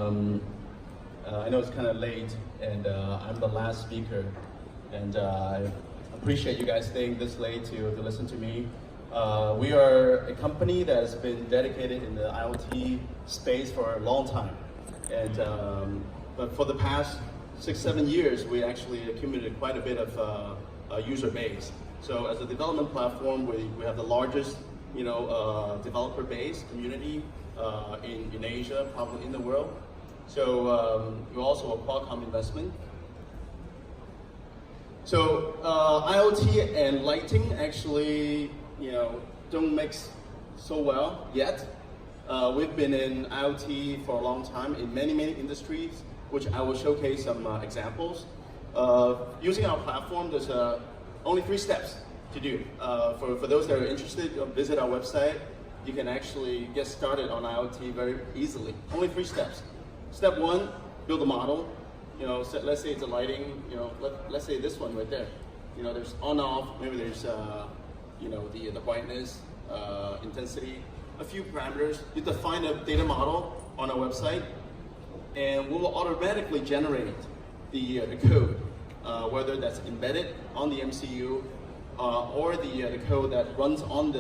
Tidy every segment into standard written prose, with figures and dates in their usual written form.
I know it's kind of late, and I'm the last speaker, and I appreciate you guys staying this late to listen to me. We are a company that has been dedicated in the IoT space for a long time, and but for the past 6-7 years, we actually accumulated quite a bit of a user base. So as a development platform, we have the largest developer base community in Asia, probably in the world. So we're also a Qualcomm investment. So IoT and lighting actually don't mix so well yet. We've been in IoT for a long time in many industries, which I will showcase some examples. Using our platform, there's only 3 steps to do. For those that are interested, visit our website. You can actually get started on IoT very easily. Only 3 steps. Step 1, build a model. So let's say it's a lighting. Let's say this one right there. There's on/off. Maybe there's the brightness, intensity, a few parameters. You define a data model on our website, and we will automatically generate the code, whether that's embedded on the MCU or the code that runs on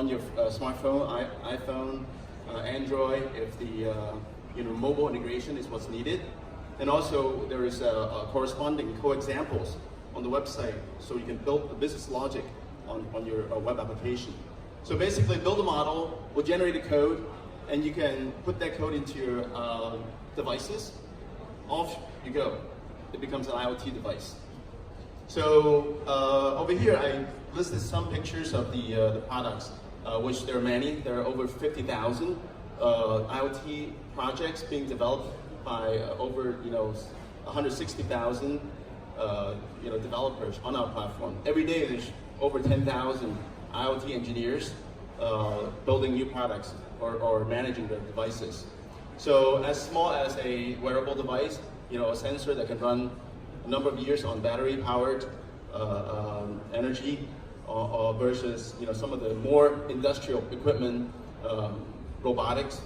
your smartphone, iPhone, Android, if the mobile integration is what's needed. And also there is corresponding co-examples on the website, so you can build the business logic on your web application. So basically, build a model, we'll generate a code, and you can put that code into your devices. Off you go. It becomes an IoT device. So over here, I listed some pictures of the products, which there are many. There are over 50,000 IoT projects being developed by over 160,000 developers on our platform. Every day, there's over 10,000 IoT engineers building new products or managing the devices. So as small as a wearable device, a sensor that can run a number of years on battery-powered energy, versus some of the more industrial equipment, robotics.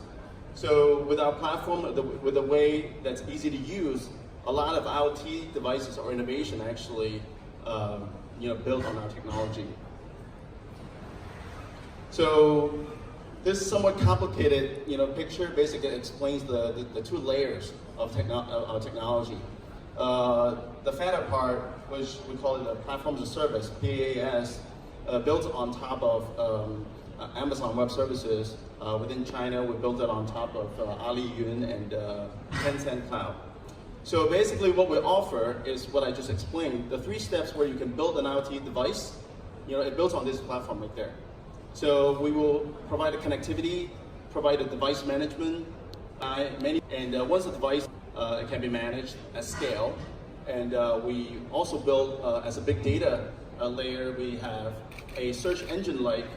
So with our platform, with a way that's easy to use, a lot of IoT devices or innovation actually built on our technology. So this somewhat complicated picture basically explains the 2 layers of our technology. The fatter part, which we call it a platform as a service, PaaS, built on top of Amazon Web Services. Within China, we built it on top of Aliyun and Tencent Cloud. So basically what we offer is what I just explained, the 3 steps where you can build an IoT device. It builds on this platform right there. So we will provide a connectivity, provide a device management, and once the device it can be managed at scale. And we also build as a big data layer, we have a search engine-like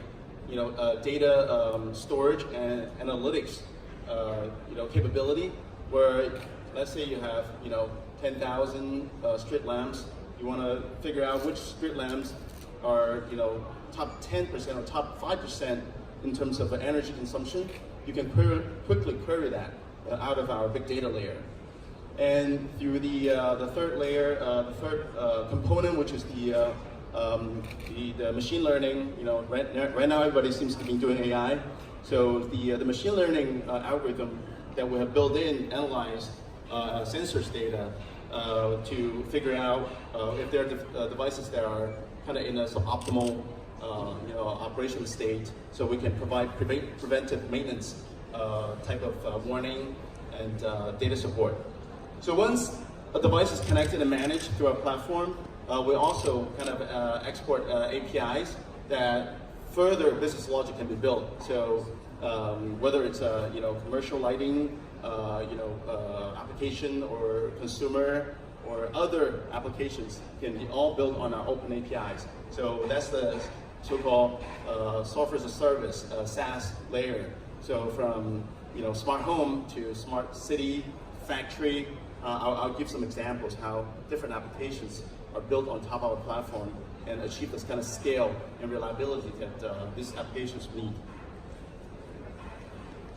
data storage and analytics capability, where let's say you have 10,000 street lamps. You want to figure out which street lamps are top 10% or top 5% in terms of energy consumption. You can quickly query that out of our big data layer. And through the third layer, the third component, which is the machine learning. Right now everybody seems to be doing AI. So the machine learning algorithm that we have built in analyze sensors data to figure out if there are devices that are kind of in a suboptimal operation state, so we can provide preventive maintenance type of warning and data support. So once a device is connected and managed through our platform, we also kind of export APIs that further business logic can be built. So whether it's commercial lighting, application, or consumer, or other applications can be all built on our open APIs. So that's the so-called software as a service, SaaS layer. So from smart home to smart city, factory. I'll give some examples how different applications are built on top of our platform and achieve this kind of scale and reliability that these applications need.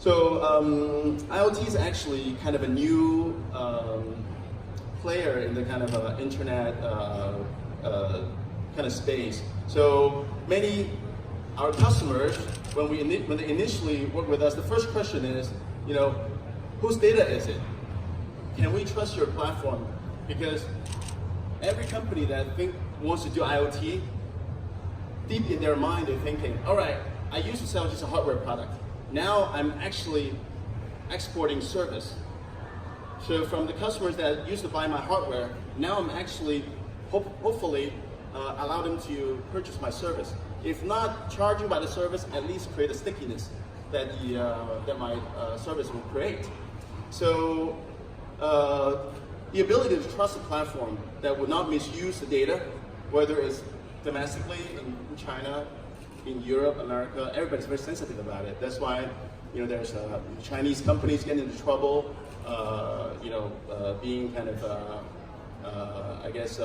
So IoT is actually kind of a new player in the kind of internet kind of space. So our customers, when they initially work with us, the first question is, whose data is it? Can we trust your platform? Because every company that wants to do IoT, deep in their mind, they're thinking, all right, I used to sell just a hardware product. Now I'm actually exporting service. So from the customers that used to buy my hardware, now I'm actually hopefully allow them to purchase my service. If not charging by the service, at least create a stickiness that my service will create. So the ability to trust a platform that would not misuse the data, whether it's domestically in China, in Europe, America, everybody's very sensitive about it. That's why there's Chinese companies getting into trouble, being kind of, I guess,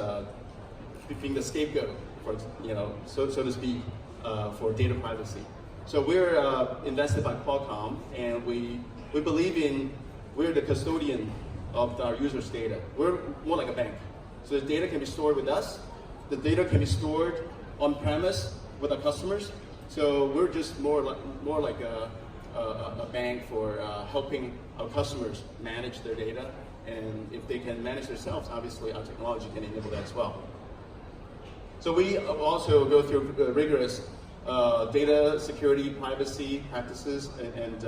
being the scapegoat, for so to speak, for data privacy. So we're invested by Qualcomm, and we believe we're the custodian of our users' data. We're more like a bank. So the data can be stored with us. The data can be stored on premise with our customers. So we're just more like a bank for helping our customers manage their data. And if they can manage themselves, obviously our technology can enable that as well. So we also go through rigorous data security, privacy practices, and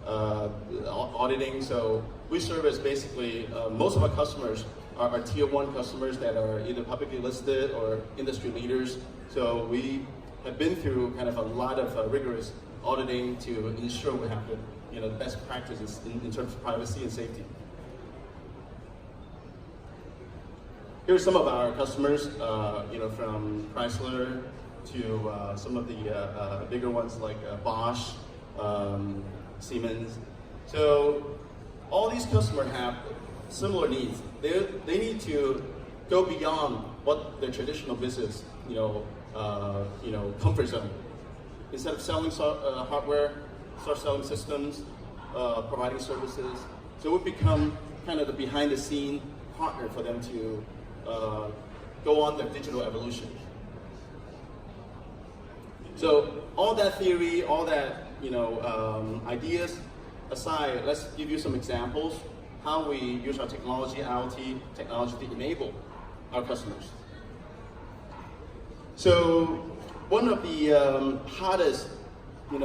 auditing. So we serve as basically, most of our customers are tier 1 customers that are either publicly listed or industry leaders. So we have been through kind of a lot of rigorous auditing to ensure we have the best practices in terms of privacy and safety. Here's some of our customers, from Chrysler to some of the bigger ones like Bosch, Siemens. So all these customers have similar needs. They need to go beyond what their traditional business, comfort zone. Instead of selling hardware, start selling systems, providing services. So we become kind of the behind-the-scene partner for them to go on their digital evolution. So all that theory, all that ideas aside, let's give you some examples how we use our technology, IoT technology, to enable our customers. So one of the hottest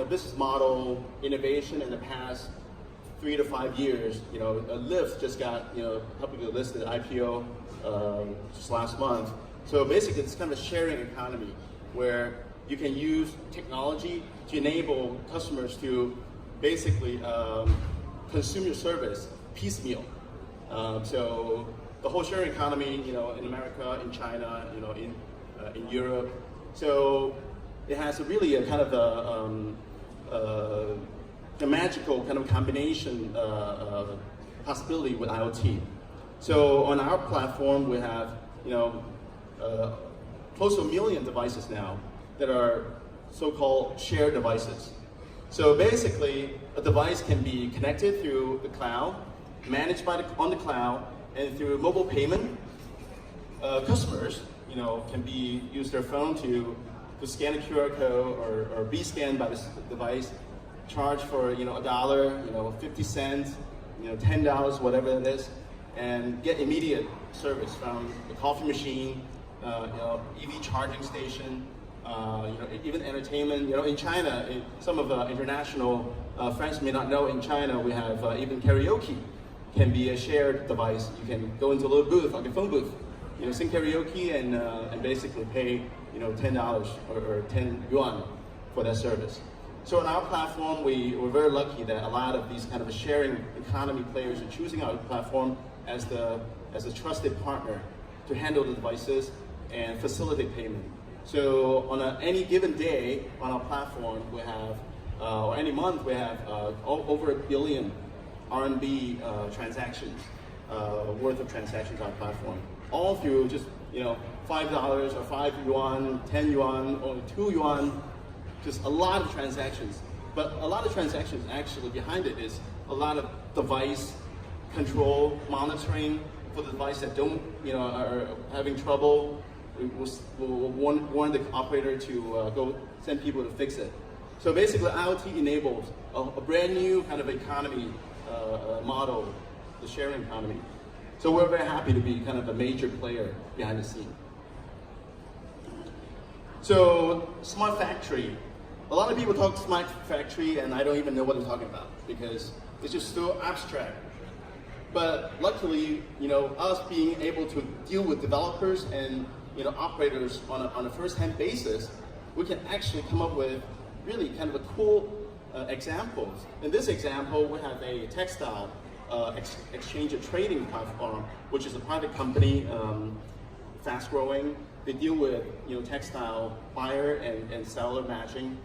business model innovation in the past 3 to 5 years, Lyft just got publicly listed IPO just last month. So basically it's kind of a sharing economy where you can use technology to enable customers to basically consume your service piecemeal. So the whole sharing economy, in America, in China, in Europe. So it has really a kind of a magical kind of combination possibility with IoT. So on our platform, we have close to 1 million devices now that are so-called shared devices. So basically, a device can be connected through the cloud, managed on the cloud, and through mobile payment. Customers, can use their phone to scan a QR code or be scanned by this device, charge for $1, 50 cents, $10, whatever it is, and get immediate service from the coffee machine, EV charging station, even entertainment. In China, some of the international friends may not know, in China we have even karaoke can be a shared device. You can go into a little booth, like a phone booth, sing karaoke and basically pay $10 or 10 yuan for that service. So on our platform, we're very lucky that a lot of these kind of sharing economy players are choosing our platform as a trusted partner to handle the devices and facilitate payment. So on any given day on our platform, we have, or any month, we have over 1 billion RMB transactions, worth of transactions on our platform, all through just $5 or 5 yuan, 10 yuan, or 2 yuan, just a lot of transactions But a lot of transactions actually behind it is a lot of device control, monitoring for the device that don't, are having trouble. We'll warn the operator to go send people to fix it. So basically, IoT enables a brand new kind of economy model, the sharing economy. So we're very happy to be kind of a major player behind the scene. So smart factory. A lot of people talk smart factory, and I don't even know what I'm talking about because it's just so abstract. But luckily, us being able to deal with developers and operators on a first-hand basis, we can actually come up with really kind of a cool examples. In this example, we have a textile exchange and trading platform, which is a private company, fast-growing. They deal with textile buyer and seller matching.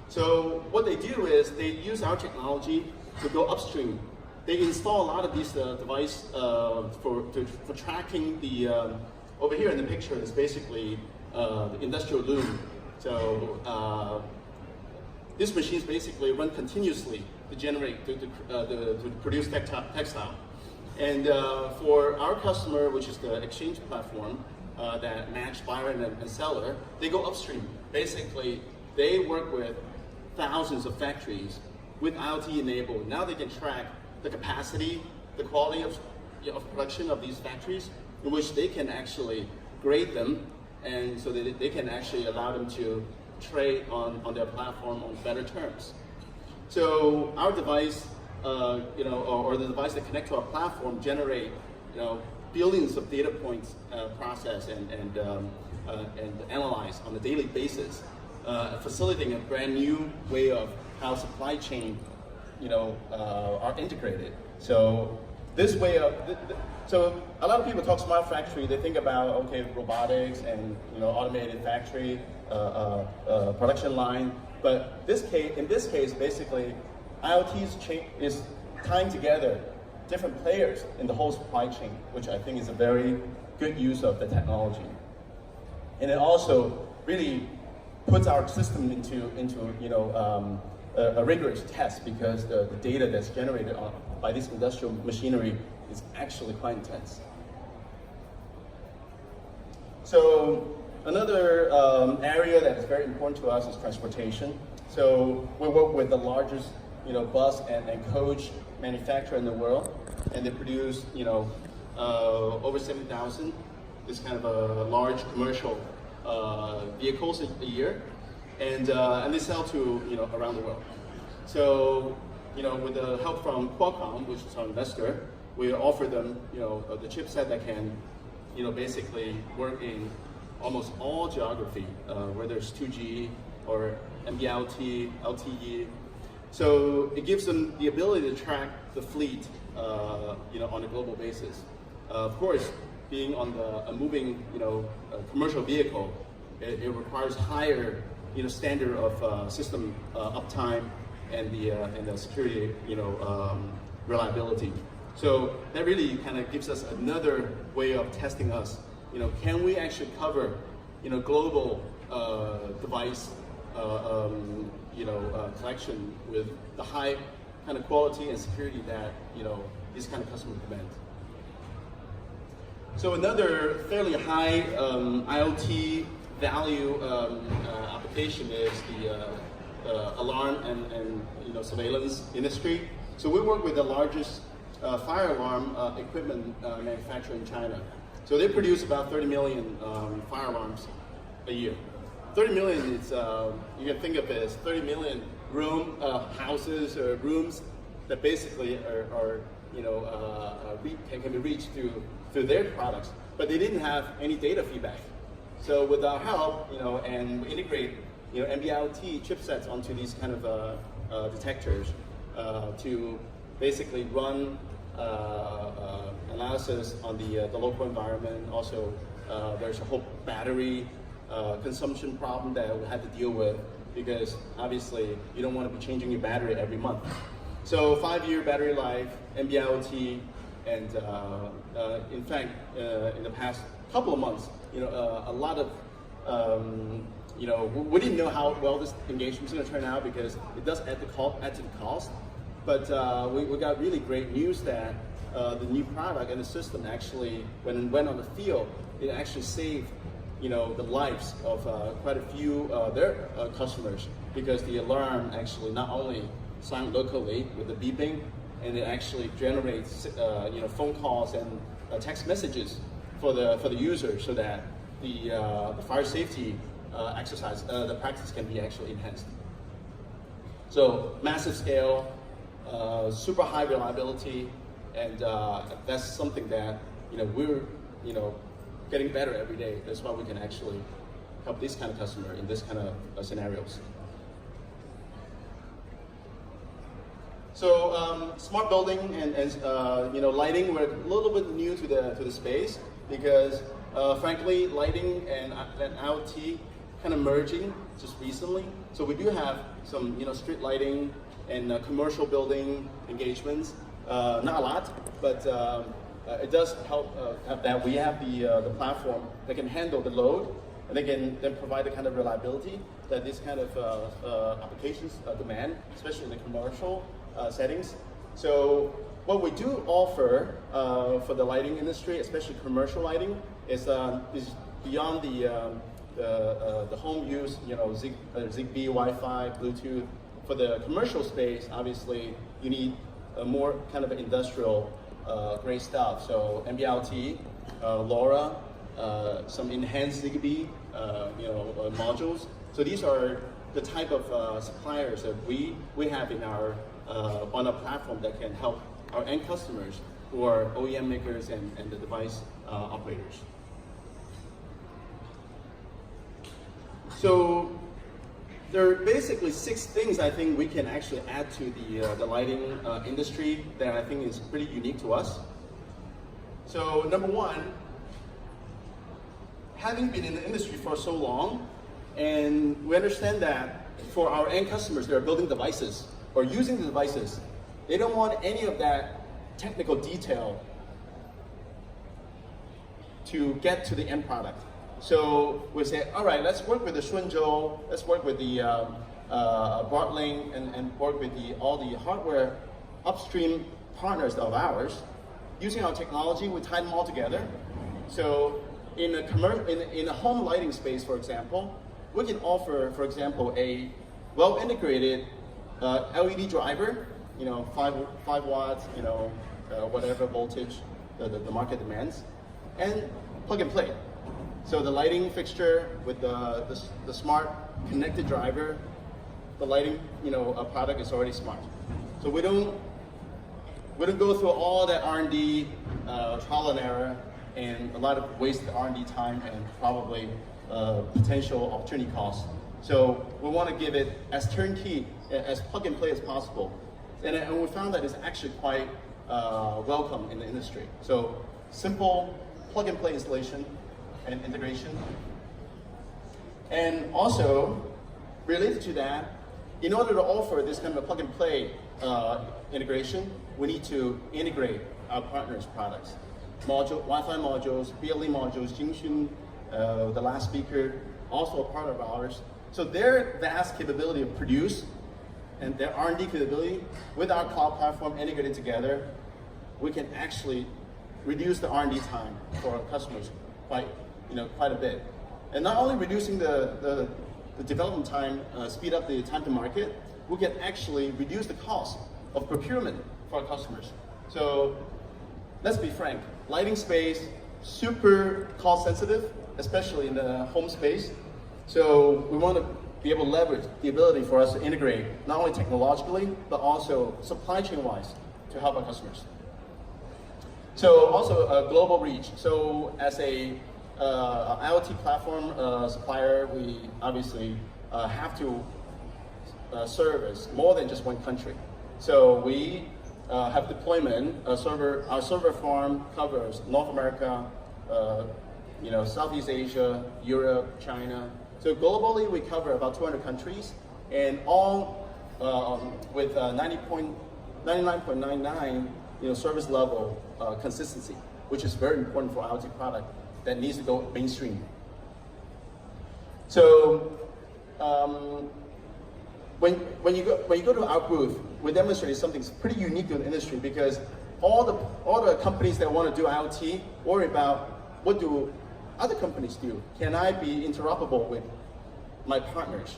So what they do is they use our technology to go upstream. They install a lot of these devices for tracking the, over here in the picture is basically the industrial loom. So these machines basically run continuously to generate, to produce textile. And for our customer, which is the exchange platform that match buyer and seller, they go upstream. Basically, they work with thousands of factories with IoT enabled. Now they can track the capacity, the quality of production of these factories, in which they can actually grade them, and so that they can actually allow them to trade on their platform on better terms. So our device, or the device that connect to our platform generate, billions of data points processed and analyzed on a daily basis, facilitating a brand new way of how supply chain are integrated. So this way of, so a lot of people talk smart factory, they think about, okay, robotics and automated factory, production line, but in this case, basically, IoT is tying together different players in the whole supply chain, which I think is a very good use of the technology. And it also really puts our system into a rigorous test, because the data that's generated by this industrial machinery is actually quite intense. So another area that is very important to us is transportation. So we work with the largest bus and coach manufacturer in the world, and they produce over 7,000 this kind of a large commercial vehicles a year. And they sell to around the world. So with the help from Qualcomm, which is our investor, we offer them the chipset that can basically work in almost all geography, whether it's 2G or NB-IoT, LTE. So it gives them the ability to track the fleet on a global basis. Of course, being on a moving commercial vehicle, it requires higher standard of system uptime and the security, reliability. So that really kind of gives us another way of testing us. Can we actually cover, global device, collection with the high kind of quality and security that these kind of customers demand. So another fairly high IoT value application is the alarm and surveillance industry. So we work with the largest fire alarm equipment manufacturer in China. So they produce about 30 million fire alarms a year. 30 million is, you can think of it as 30 million houses or rooms that basically can be reached through their products, but they didn't have any data feedback. So with our help, and we integrate, NB-IoT chipsets onto these kind of detectors to basically run analysis on the local environment. Also, there's a whole battery consumption problem that we had to deal with, because obviously you don't want to be changing your battery every month. So 5-year battery life, NB-IoT, and in fact, in the past couple of months, a lot of we didn't know how well this engagement was going to turn out because it does add to the cost. But we got really great news that the new product and the system actually, when it went on the field, it actually saved the lives of quite a few their customers, because the alarm actually not only sound locally with the beeping, and it actually generates phone calls and text messages for the user, so that the fire safety the practice can be actually enhanced. So massive scale, super high reliability, and that's something that we're getting better every day. That's why we can actually help this kind of customer in this kind of scenarios. So smart building and lighting, we're a little bit new to the space, because frankly, lighting and IoT kind of merging just recently. So we do have some street lighting and commercial building engagements. Not a lot, but it does help that we have the platform that can handle the load, and they can then provide the kind of reliability that this kind of applications demand, especially in the commercial settings. So what we do offer for the lighting industry, especially commercial lighting, is beyond the home use, Zigbee, Wi-Fi, Bluetooth. For the commercial space, obviously you need a more kind of industrial grade stuff. So MBLT, LoRa, some enhanced Zigbee, modules. So these are the type of suppliers that we have in our on our platform that can help our end customers, who are OEM makers and the device operators. So there are basically 6 things I think we can actually add to the lighting industry that I think is pretty unique to us. So number 1, having been in the industry for so long, and we understand that for our end customers that are building devices or using the devices, they don't want any of that technical detail to get to the end product. So we say, all right, let's work with the Shunzhou, let's work with the Bartling, and work with all the hardware upstream partners of ours. Using our technology, we tie them all together. So in a home lighting space, for example, we can offer, for example, a well-integrated LED driver, 5 watts, whatever voltage the market demands, and plug and play. So the lighting fixture with the smart connected driver, the lighting product is already smart. So we don't go through all that R&D, trial and error, and a lot of wasted R&D time and probably potential opportunity costs. So we want to give it as turnkey, as plug and play as possible. And we found that it's actually quite welcome in the industry. So simple plug and play installation and integration. And also, related to that, in order to offer this kind of plug and play integration, we need to integrate our partners' products. Wi-Fi modules, BLE modules, Jingxun, the last speaker, also a part of ours. So their vast capability of produce and their R&D capability with our cloud platform integrated together, we can actually reduce the R&D time for our customers quite a bit. And not only reducing the development time, speed up the time to market, we can actually reduce the cost of procurement for our customers. So let's be frank, lighting space, super cost sensitive, especially in the home space. So we want to be able to leverage the ability for us to integrate not only technologically, but also supply chain wise to help our customers. So also a global reach. So as a IoT platform supplier, we obviously have to service more than just one country. So we have deployment. Our server farm covers North America, Southeast Asia, Europe, China. So globally, we cover about 200 countries, and all with 99.99 service level consistency, which is very important for IoT product that needs to go mainstream. So when you go to our booth, we demonstrated something pretty unique to the industry, because all the companies that want to do IoT worry about what do other companies do. Can I be interoperable with my partners?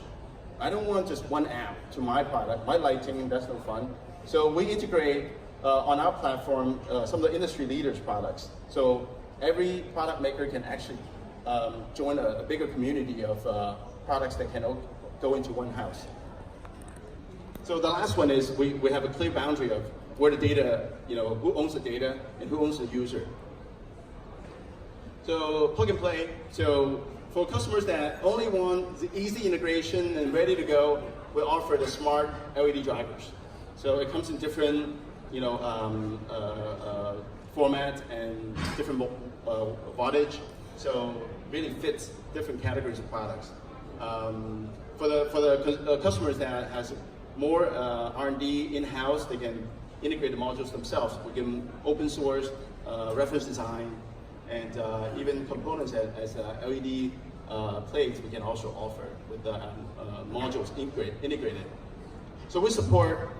I don't want just one app to my product, my lighting, that's no fun. So we integrate on our platform some of the industry leaders' products. So every product maker can actually join a bigger community of products that can go into one house. So the last one is we have a clear boundary of where the data, who owns the data and who owns the user. So plug and play. So for customers that only want the easy integration and ready to go, we offer the smart LED drivers. So it comes in different, format and different wattage. So really fits different categories of products. For the customers that has more R&D in-house, they can integrate the modules themselves. We give them open source, reference design, and even components as LED plates we can also offer with the modules integrated. So we support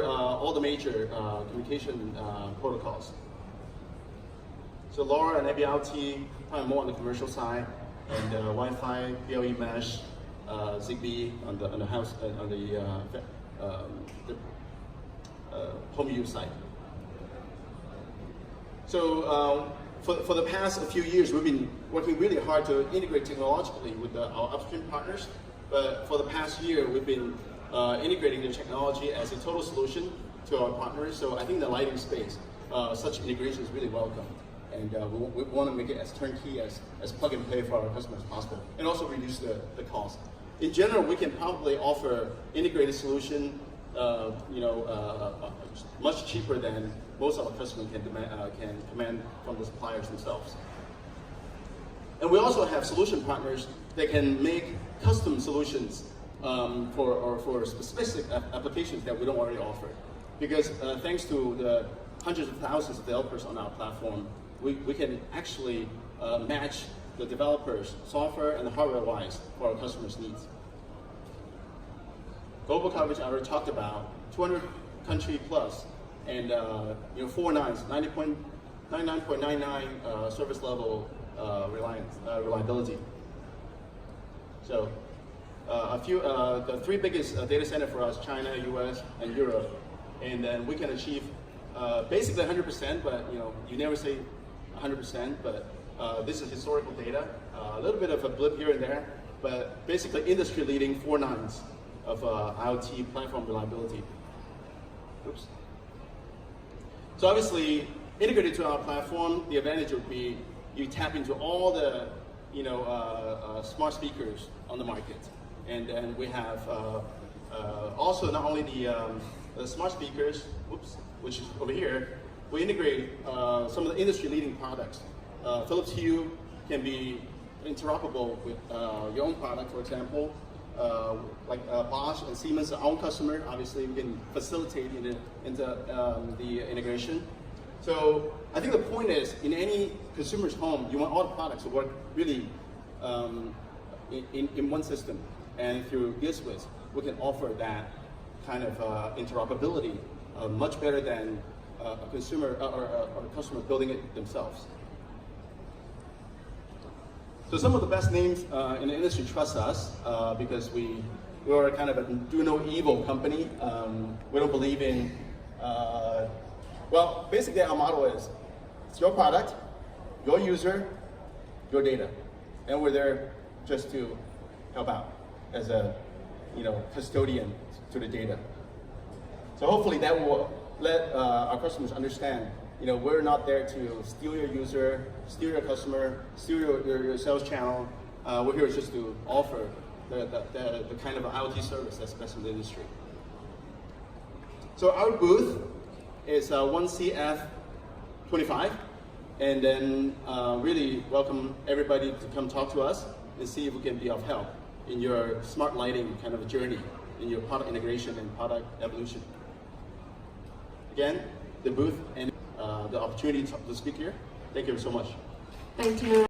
all the major communication protocols. So LoRa and NB-IoT, probably more on the commercial side, and Wi-Fi, BLE mesh, Zigbee on the house on the home use side. So for the past few years, we've been working really hard to integrate technologically with our upstream partners. But for the past year, we've been integrating the technology as a total solution to our partners. So I think the lighting space, such integration is really welcome. And we want to make it as turnkey, as plug and play for our customers as possible, and also reduce the cost. In general, we can probably offer integrated solution, much cheaper than most of our customers can command from the suppliers themselves. And we also have solution partners that can make custom solutions for specific applications that we don't already offer. Because thanks to the hundreds of thousands of developers on our platform, we can actually match the developers, software and hardware-wise, for our customers' needs. Global coverage I already talked about, 200 country plus, and 4 nines, 99.99 service level reliability. So the 3 biggest data center for us, China, US, and Europe, and then we can achieve basically 100%, but you never say 100%, but this is historical data, a little bit of a blip here and there, but basically industry leading 4 nines of IoT platform reliability. Oops. So obviously, integrated to our platform, the advantage would be you tap into all the smart speakers on the market, and then we have also not only the smart speakers, which is over here, we integrate some of the industry-leading products. Philips Hue can be interoperable with your own product, for example. Like Bosch and Siemens, our own customer, obviously we can facilitate into the integration. So I think the point is, in any consumer's home, you want all the products to work really in one system. And through Gizwits, we can offer that kind of interoperability much better than a consumer or a customer building it themselves. So some of the best names in the industry trust us because we are kind of a do no evil company. We don't believe in, well, basically our motto is, it's your product, your user, your data. And we're there just to help out as a custodian to the data. So hopefully that will let our customers understand, we're not there to steal your user, steal your customer, steal your sales channel. We're here just to offer the kind of IoT service that's best in the industry. So our booth is 1CF25, and then really welcome everybody to come talk to us and see if we can be of help in your smart lighting kind of a journey, in your product integration and product evolution. Again, the booth and the opportunity to speak here. Thank you so much. Thank you.